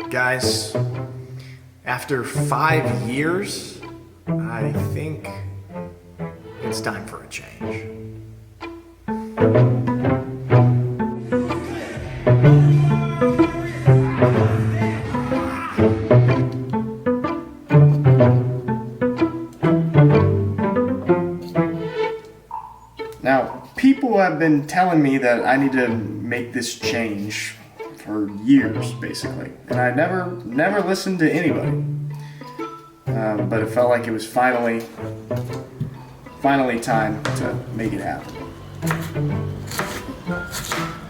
Guys, after 5 years, I think it's time for a change. Now, people have been telling me that I need to make this change for years, basically, and I never listened to anybody. But it felt like it was finally time to make it happen.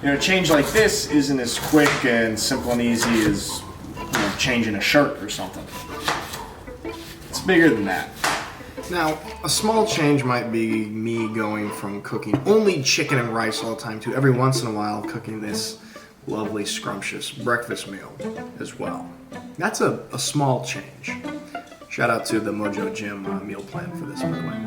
You know, a change like this isn't as quick and simple and easy as, changing a shirt or something. It's bigger than that. Now, a small change might be me going from cooking only chicken and rice all the time to every once in a while cooking this lovely, scrumptious breakfast meal as well. That's a small change. Shout out to the Mojo Gym meal plan for this, by the way.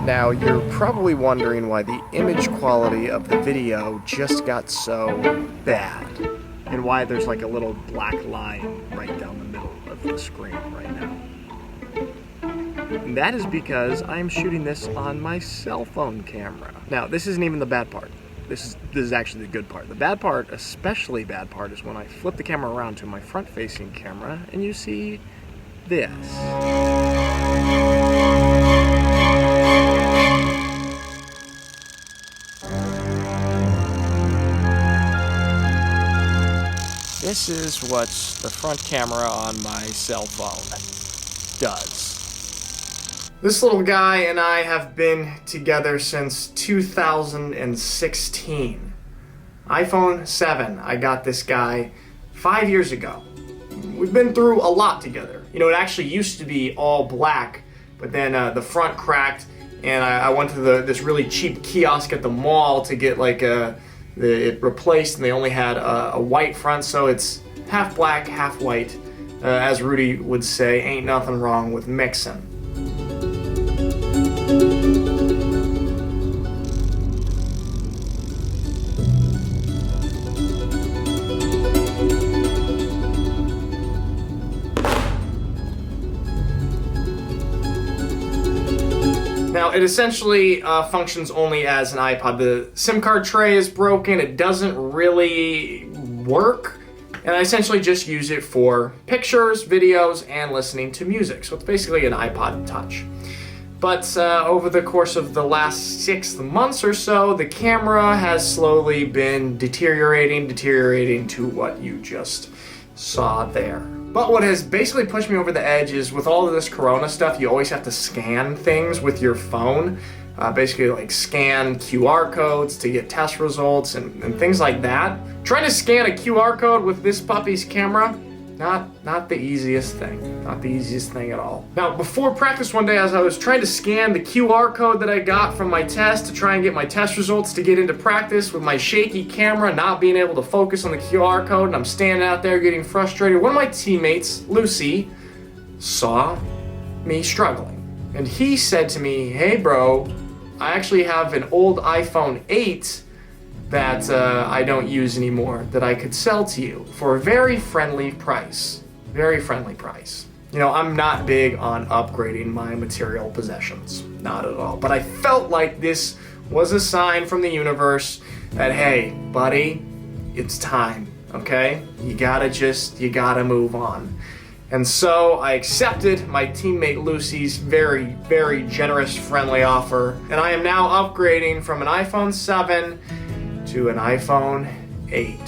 Now, you're probably wondering why the image quality of the video just got so bad, and why there's like a little black line right down the middle of the screen right now. And that is because I'm shooting this on my cell phone camera. Now, this isn't even the bad part. This is actually the good part. The bad part, especially bad part, is when I flip the camera around to my front-facing camera and you see this. This is what the front camera on my cell phone does. This little guy and I have been together since 2016. iPhone 7, I got this guy 5 years ago. We've been through a lot together. You know, it actually used to be all black, but then the front cracked, and I went to this really cheap kiosk at the mall to get like it replaced, and they only had a white front, so it's half black, half white. As Rudy would say, ain't nothing wrong with mixing. Now, it essentially functions only as an iPod. The SIM card tray is broken, it doesn't really work, and I essentially just use it for pictures, videos, and listening to music. So it's basically an iPod Touch. But over the course of the last 6 months or so, the camera has slowly been deteriorating to what you just saw there. But what has basically pushed me over the edge is with all of this Corona stuff, you always have to scan things with your phone. Basically like scan QR codes to get test results and things like that. Trying to scan a QR code with this puppy's camera, not the easiest thing. Not the easiest thing at all. Now, before practice one day, as I was trying to scan the QR code that I got from my test to try and get my test results to get into practice with my shaky camera, not being able to focus on the QR code, and I'm standing out there getting frustrated, one of my teammates, Lucy, saw me struggling. And he said to me, "Hey bro, I actually have an old iPhone 8 that I don't use anymore that I could sell to you for a very friendly price." Very friendly price. You know, I'm not big on upgrading my material possessions. Not at all. But I felt like this was a sign from the universe that, hey, buddy, it's time, okay? You gotta move on. And so I accepted my teammate Lucy's very, very generous, friendly offer, and I am now upgrading from an iPhone 7 to an iPhone 8.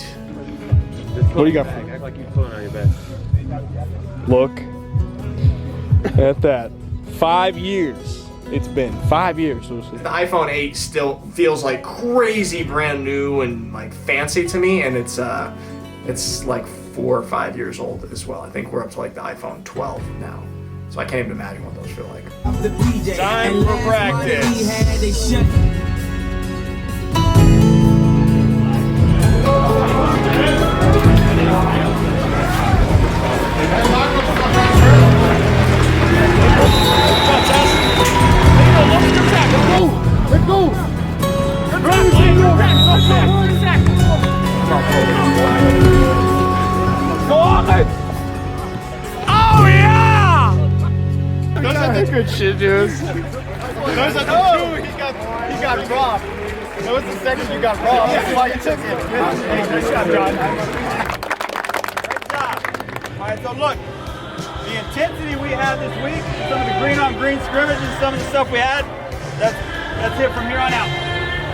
What do you got? Act like you're pulling on your back. Look at that. 5 years. it's been 5 years, Lucy. The iPhone 8 still feels like crazy brand new and like fancy to me, and it's like 4 or 5 years old as well. I think we're up to like the iPhone 12 now. So I can't even imagine what those feel like. Time for practice. Good shit, dude. Those are the two he got robbed. That was the section you got robbed. That's why you took it. Good shot, John. Great job. All right, so look, the intensity we had this week, some of the green-on-green scrimmages, some of the stuff we had, that's it from here on out.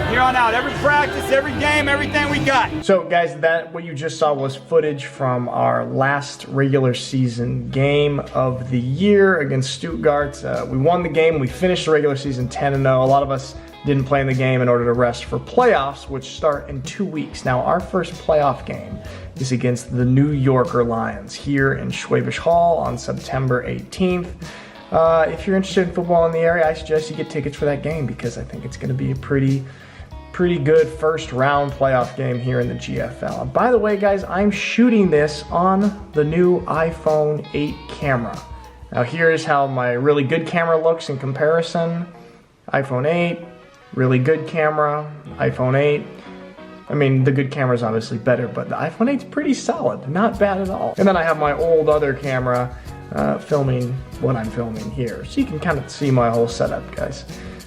Here on out, every practice, every game, everything we got. So guys, what you just saw was footage from our last regular season game of the year against Stuttgart. We won the game, we finished the regular season 10-0. A lot of us didn't play in the game in order to rest for playoffs, which start in 2 weeks. Now, our first playoff game is against the New Yorker Lions here in Schwäbisch Hall on September 18th. If you're interested in football in the area, I suggest you get tickets for that game because I think it's going to be a pretty good first round playoff game here in the GFL. And by the way, guys, I'm shooting this on the new iPhone 8 camera. Now here's how my really good camera looks in comparison. iPhone 8, really good camera, iPhone 8. I mean, the good camera is obviously better, but the iPhone 8's pretty solid, not bad at all. And then I have my old other camera filming what I'm filming here. So you can kind of see my whole setup, guys.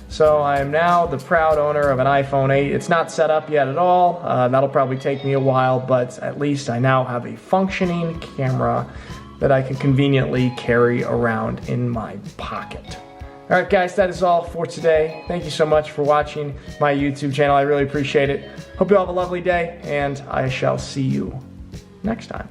So I am now the proud owner of an iPhone 8. It's not set up yet at all. That'll probably take me a while, but at least I now have a functioning camera that I can conveniently carry around in my pocket. All right, guys, that is all for today. Thank you so much for watching my YouTube channel. I really appreciate it. Hope you all have a lovely day, and I shall see you next time.